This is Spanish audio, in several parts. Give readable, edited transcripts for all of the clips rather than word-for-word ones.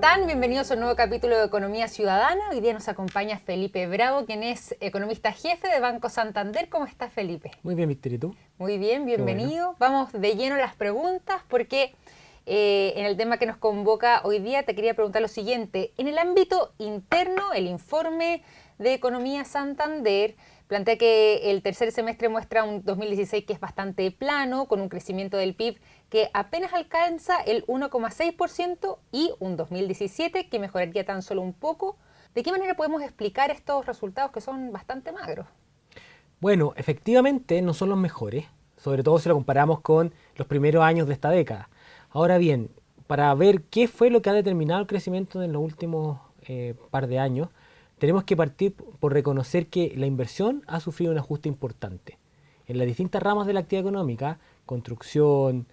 están? Bienvenidos a un nuevo capítulo de Economía Ciudadana. Hoy día nos acompaña Felipe Bravo, quien es economista jefe de Banco Santander. ¿Cómo estás, Felipe? Muy bien, Víctor, ¿y tú? Muy bien, bienvenido. Bueno. Vamos de lleno a las preguntas porque en el tema que nos convoca hoy día te quería preguntar lo siguiente. En el ámbito interno, el informe de Economía Santander plantea que el tercer semestre muestra un 2016 que es bastante plano, con un crecimiento del PIB que apenas alcanza el 1,6% y un 2017 que mejoraría tan solo un poco. ¿De qué manera podemos explicar estos resultados que son bastante magros? Bueno, efectivamente no son los mejores, sobre todo si lo comparamos con los primeros años de esta década. Ahora bien, para ver qué fue lo que ha determinado el crecimiento en los últimos par de años, tenemos que partir por reconocer que la inversión ha sufrido un ajuste importante. En las distintas ramas de la actividad económica, construcción,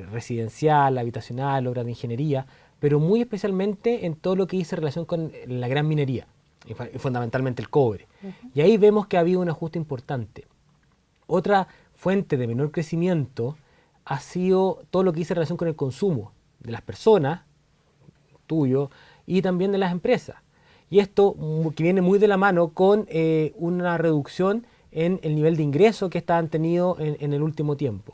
residencial, habitacional, obras de ingeniería, pero muy especialmente en todo lo que dice relación con la gran minería, y fundamentalmente el cobre. Y ahí vemos que ha habido un ajuste importante. Otra fuente de menor crecimiento ha sido todo lo que dice relación con el consumo de las personas, tuyo, y también de las empresas. Y esto que viene muy de la mano con una reducción en el nivel de ingreso que han tenido en el último tiempo.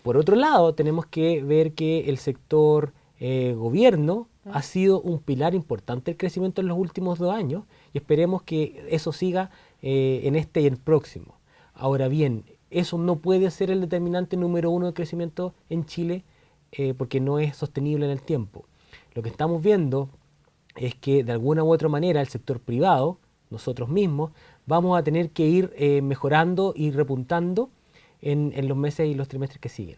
Por otro lado, tenemos que ver que el sector gobierno ha sido un pilar importante del crecimiento en los últimos 2 años y esperemos que eso siga en este y el próximo. Ahora bien, eso no puede ser el determinante número uno de crecimiento en Chile porque no es sostenible en el tiempo. Lo que estamos viendo es que de alguna u otra manera el sector privado, nosotros mismos, vamos a tener que ir mejorando y repuntando en los meses y los trimestres que siguen.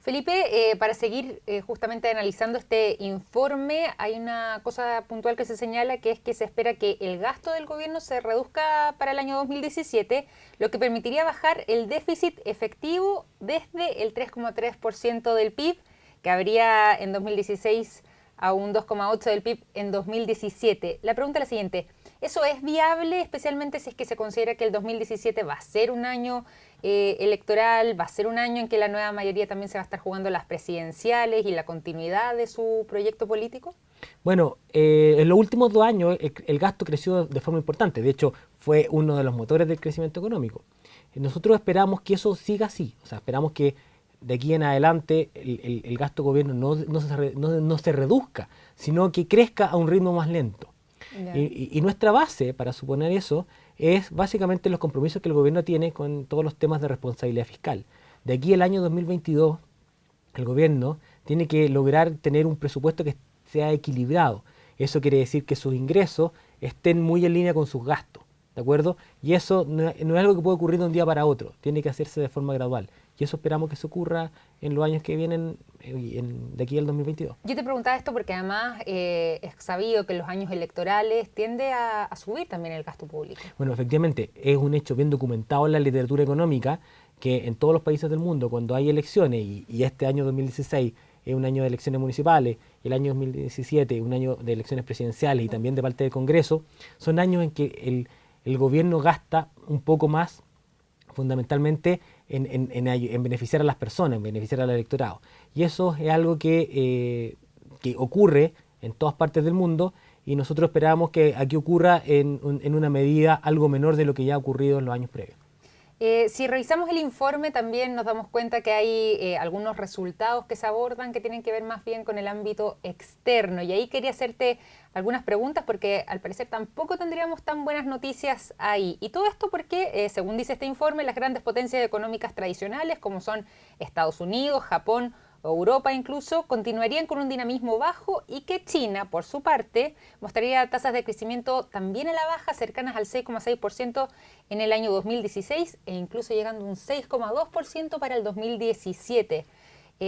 Felipe, para seguir justamente analizando este informe, hay una cosa puntual que se señala, que es que se espera que el gasto del gobierno se reduzca para el año 2017, lo que permitiría bajar el déficit efectivo desde el 3,3% del PIB, que habría en 2016 a un 2,8% del PIB en 2017. La pregunta es la siguiente: ¿eso es viable, especialmente si es que se considera que el 2017 va a ser un año electoral, va a ser un año en que la nueva mayoría también se va a estar jugando las presidenciales y la continuidad de su proyecto político? Bueno, en los últimos 2 años el gasto creció de forma importante. De hecho, fue uno de los motores del crecimiento económico. Nosotros esperamos que eso siga así. O sea, esperamos que de aquí en adelante el gasto gobierno no se reduzca, sino que crezca a un ritmo más lento. Y nuestra base para suponer eso es básicamente los compromisos que el gobierno tiene con todos los temas de responsabilidad fiscal. De aquí al año 2022, el gobierno tiene que lograr tener un presupuesto que sea equilibrado. Eso quiere decir que sus ingresos estén muy en línea con sus gastos, ¿de acuerdo? Y eso no es algo que puede ocurrir de un día para otro, tiene que hacerse de forma gradual. Y eso esperamos que se ocurra en los años que vienen, de aquí al 2022. Yo te preguntaba esto porque además es sabido que en los años electorales tiende a subir también el gasto público. Bueno, efectivamente, es un hecho bien documentado en la literatura económica que en todos los países del mundo, cuando hay elecciones, y este año 2016 es un año de elecciones municipales, y el año 2017 es un año de elecciones presidenciales y también de parte del Congreso, son años en que el gobierno gasta un poco más, fundamentalmente en beneficiar a las personas, en beneficiar al electorado. Y eso es algo que ocurre en todas partes del mundo y nosotros esperamos que aquí ocurra en una medida algo menor de lo que ya ha ocurrido en los años previos. Si revisamos el informe también nos damos cuenta que hay algunos resultados que se abordan que tienen que ver más bien con el ámbito externo, y ahí quería hacerte algunas preguntas porque al parecer tampoco tendríamos tan buenas noticias ahí. Y todo esto porque, según dice este informe, las grandes potencias económicas tradicionales como son Estados Unidos, Japón o Europa incluso, continuarían con un dinamismo bajo, y que China, por su parte, mostraría tasas de crecimiento también a la baja, cercanas al 6,6% en el año 2016 e incluso llegando a un 6,2% para el 2017.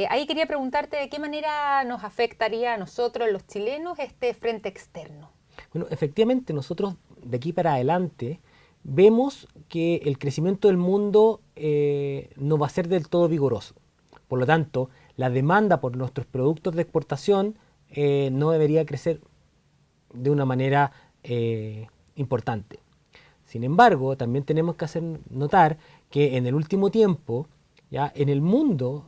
Ahí quería preguntarte de qué manera nos afectaría a nosotros, los chilenos, este frente externo. Bueno, efectivamente, nosotros de aquí para adelante vemos que el crecimiento del mundo no va a ser del todo vigoroso. Por lo tanto, la demanda por nuestros productos de exportación no debería crecer de una manera importante. Sin embargo, también tenemos que hacer notar que en el último tiempo, ya en el mundo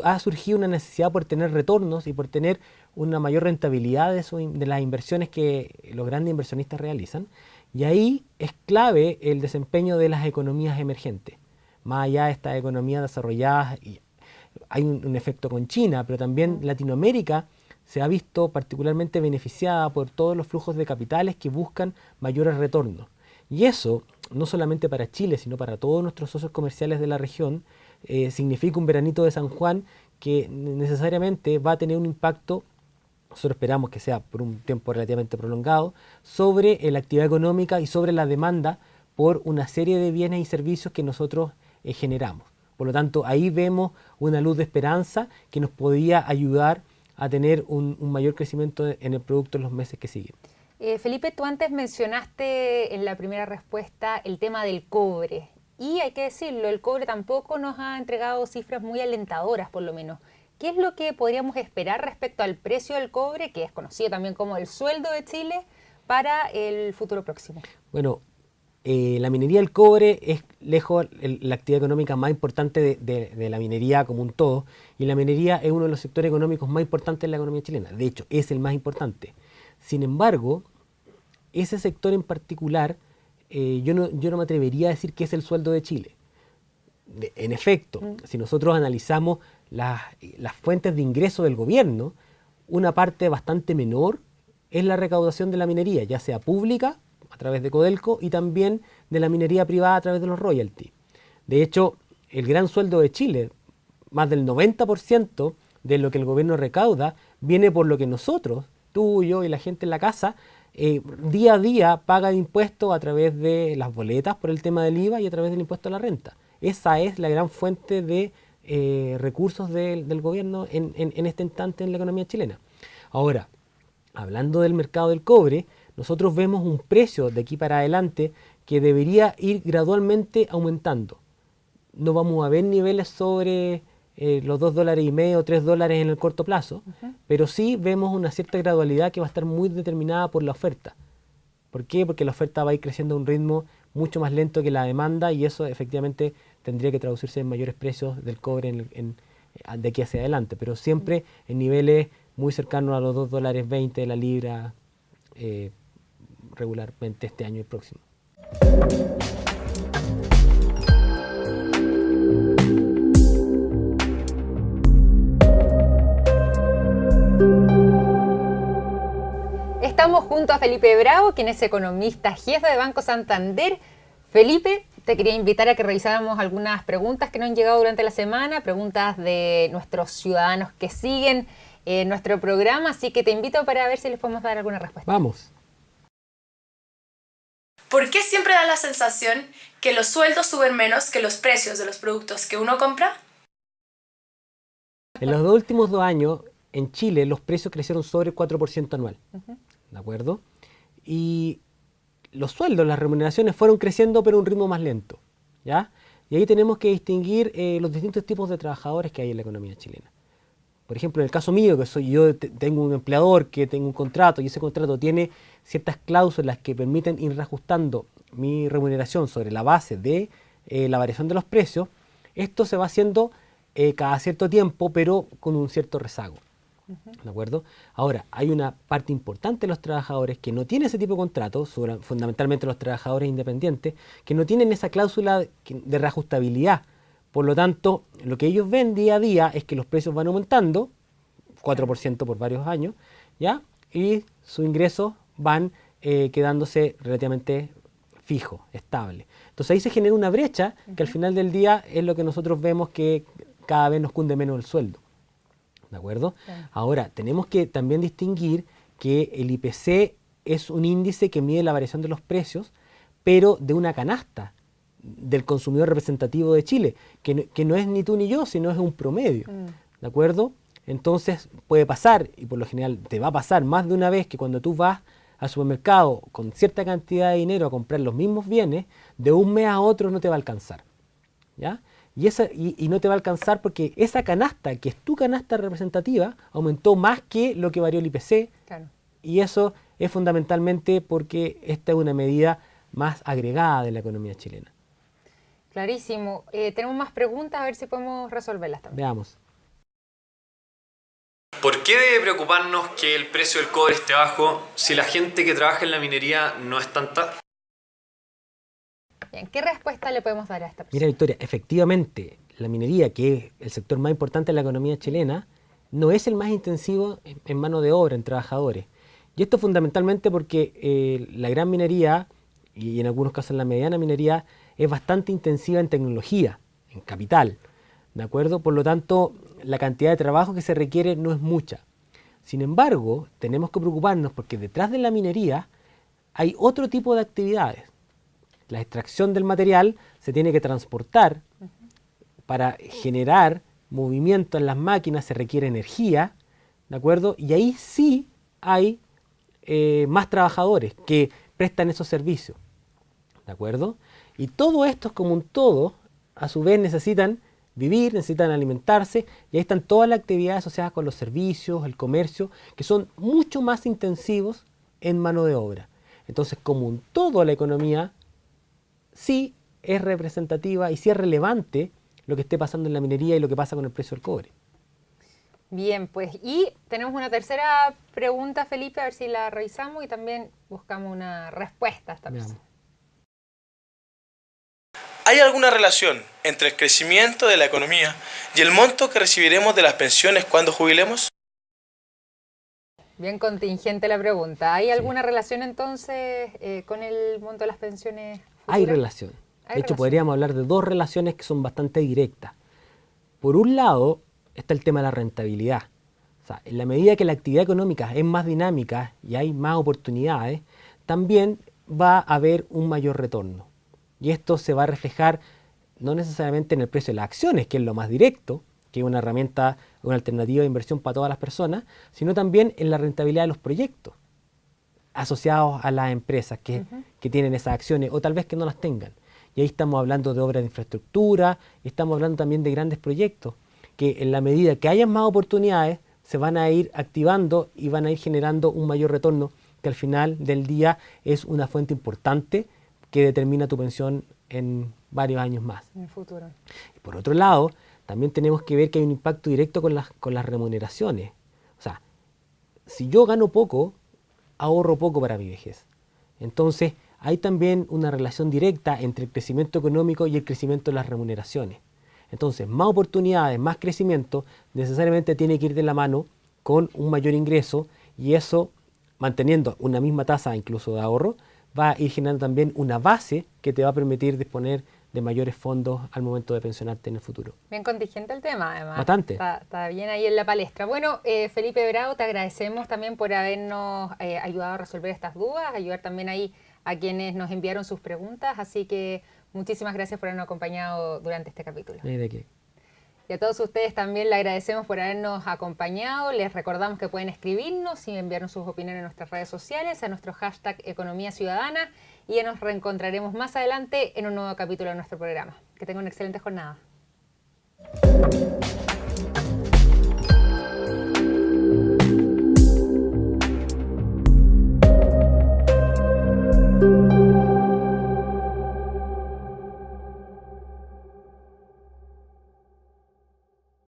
ha surgido una necesidad por tener retornos y por tener una mayor rentabilidad de las inversiones que los grandes inversionistas realizan. Y ahí es clave el desempeño de las economías emergentes. Más allá de estas economías desarrolladas, y hay un efecto con China, pero también Latinoamérica se ha visto particularmente beneficiada por todos los flujos de capitales que buscan mayores retornos. Y eso, no solamente para Chile, sino para todos nuestros socios comerciales de la región, significa un veranito de San Juan que necesariamente va a tener un impacto, nosotros esperamos que sea por un tiempo relativamente prolongado, sobre la actividad económica y sobre la demanda por una serie de bienes y servicios que nosotros generamos. Por lo tanto, ahí vemos una luz de esperanza que nos podría ayudar a tener un mayor crecimiento en el producto en los meses que siguen. Felipe, tú antes mencionaste en la primera respuesta el tema del cobre. Y hay que decirlo, el cobre tampoco nos ha entregado cifras muy alentadoras, por lo menos. ¿Qué es lo que podríamos esperar respecto al precio del cobre, que es conocido también como el sueldo de Chile, para el futuro próximo? Bueno, la minería del cobre es lejos la actividad económica más importante de la minería como un todo, y la minería es uno de los sectores económicos más importantes de la economía chilena. De hecho, es el más importante. Sin embargo, ese sector en particular, yo no me atrevería a decir que es el sueldo de Chile. En efecto, si nosotros analizamos las fuentes de ingreso del gobierno, una parte bastante menor es la recaudación de la minería, ya sea pública, a través de Codelco, y también de la minería privada a través de los royalties. De hecho, el gran sueldo de Chile, más del 90% de lo que el gobierno recauda, viene por lo que nosotros, tú, yo y la gente en la casa, día a día paga impuestos a través de las boletas por el tema del IVA y a través del impuesto a la renta. Esa es la gran fuente de recursos del gobierno en este instante en la economía chilena. Ahora, hablando del mercado del cobre, nosotros vemos un precio de aquí para adelante que debería ir gradualmente aumentando. No vamos a ver niveles sobre los $2.50 o $3 en el corto plazo, pero sí vemos una cierta gradualidad que va a estar muy determinada por la oferta. ¿Por qué? Porque la oferta va a ir creciendo a un ritmo mucho más lento que la demanda, y eso efectivamente tendría que traducirse en mayores precios del cobre de aquí hacia adelante, pero siempre en niveles muy cercanos a los $2.20 la libra regularmente este año y el próximo. Estamos junto a Felipe Bravo, quien es economista jefe de Banco Santander. Felipe, te quería invitar a que revisáramos algunas preguntas que nos han llegado durante la semana, preguntas de nuestros ciudadanos que siguen nuestro programa, así que te invito para ver si les podemos dar alguna respuesta. Vamos. ¿Por qué siempre da la sensación que los sueldos suben menos que los precios de los productos que uno compra? En los últimos 2 años, en Chile, los precios crecieron sobre el 4% anual. ¿De acuerdo? Y los sueldos, las remuneraciones fueron creciendo, pero a un ritmo más lento. ¿Ya? Y ahí tenemos que distinguir los distintos tipos de trabajadores que hay en la economía chilena. Por ejemplo, en el caso mío, que soy yo, tengo un empleador que tengo un contrato, y ese contrato tiene ciertas cláusulas que permiten ir reajustando mi remuneración sobre la base de la variación de los precios. Esto se va haciendo cada cierto tiempo, pero con un cierto rezago. ¿De acuerdo? Ahora, hay una parte importante de los trabajadores que no tienen ese tipo de contratos, fundamentalmente los trabajadores independientes, que no tienen esa cláusula de reajustabilidad. Por lo tanto, lo que ellos ven día a día es que los precios van aumentando, 4% por varios años, ¿ya? Y sus ingresos van quedándose relativamente fijos, estables. Entonces ahí se genera una brecha que al final del día es lo que nosotros vemos que cada vez nos cunde menos el sueldo. ¿De acuerdo? Ahora, tenemos que también distinguir que el IPC es un índice que mide la variación de los precios, pero de una canasta del consumidor representativo de Chile, que no es ni tú ni yo, sino es un promedio. ¿De acuerdo? Entonces puede pasar, y por lo general te va a pasar más de una vez, que cuando tú vas al supermercado con cierta cantidad de dinero a comprar los mismos bienes, de un mes a otro no te va a alcanzar. ¿Ya? Y no te va a alcanzar porque esa canasta, que es tu canasta representativa, aumentó más que lo que varió el IPC. Claro. Y eso es fundamentalmente porque esta es una medida más agregada de la economía chilena. Clarísimo. Tenemos más preguntas, a ver si podemos resolverlas también. Veamos. ¿Por qué debe preocuparnos que el precio del cobre esté bajo si la gente que trabaja en la minería no es tanta? Bien, ¿qué respuesta le podemos dar a esta persona? Mira, Victoria, efectivamente, la minería, que es el sector más importante de la economía chilena, no es el más intensivo en mano de obra, en trabajadores. Y esto fundamentalmente porque la gran minería, y en algunos casos la mediana minería, es bastante intensiva en tecnología, en capital, ¿de acuerdo? Por lo tanto, la cantidad de trabajo que se requiere no es mucha. Sin embargo, tenemos que preocuparnos porque detrás de la minería hay otro tipo de actividades. La extracción del material se tiene que transportar. Para generar movimiento en las máquinas se requiere energía, ¿de acuerdo? Y ahí sí hay más trabajadores que prestan esos servicios, ¿de acuerdo? Y todo esto es como un todo, a su vez necesitan vivir, necesitan alimentarse, y ahí están todas las actividades asociadas con los servicios, el comercio, que son mucho más intensivos en mano de obra. Entonces, como un todo, la economía sí es representativa y sí es relevante lo que esté pasando en la minería y lo que pasa con el precio del cobre. Bien, pues, y tenemos una tercera pregunta, Felipe, a ver si la revisamos y también buscamos una respuesta a esta Veamos. persona. ¿Hay alguna relación entre el crecimiento de la economía y el monto que recibiremos de las pensiones cuando jubilemos? Bien contingente la pregunta. ¿Hay alguna relación entonces con el monto de las pensiones futuras? Hay relación. Hay De hecho, relación. podríamos hablar de dos relaciones que son bastante directas. Por un lado, está el tema de la rentabilidad. O sea, en la medida que la actividad económica es más dinámica y hay más oportunidades, también va a haber un mayor retorno. Y esto se va a reflejar no necesariamente en el precio de las acciones, que es lo más directo, que es una herramienta, una alternativa de inversión para todas las personas, sino también en la rentabilidad de los proyectos asociados a las empresas que tienen esas acciones o tal vez que no las tengan. Y ahí estamos hablando de obras de infraestructura, y estamos hablando también de grandes proyectos, que en la medida que hayan más oportunidades, se van a ir activando y van a ir generando un mayor retorno, que al final del día es una fuente importante que determina tu pensión en varios años más. En el futuro. Y por otro lado, también tenemos que ver que hay un impacto directo con las remuneraciones. O sea, si yo gano poco, ahorro poco para mi vejez. Entonces, hay también una relación directa entre el crecimiento económico y el crecimiento de las remuneraciones. Entonces, más oportunidades, más crecimiento, necesariamente tiene que ir de la mano con un mayor ingreso, y eso, manteniendo una misma tasa incluso de ahorro, va a ir generando también una base que te va a permitir disponer de mayores fondos al momento de pensionarte en el futuro. Bien contingente el tema, además. Bastante. Está bien ahí en la palestra. Bueno, Felipe Bravo, te agradecemos también por habernos ayudado a resolver estas dudas, ayudar también ahí a quienes nos enviaron sus preguntas, así que muchísimas gracias por habernos acompañado durante este capítulo. ¿De qué? Y a todos ustedes también le agradecemos por habernos acompañado. Les recordamos que pueden escribirnos y enviarnos sus opiniones en nuestras redes sociales, a nuestro hashtag Economía Ciudadana, y ya nos reencontraremos más adelante en un nuevo capítulo de nuestro programa. Que tengan una excelente jornada.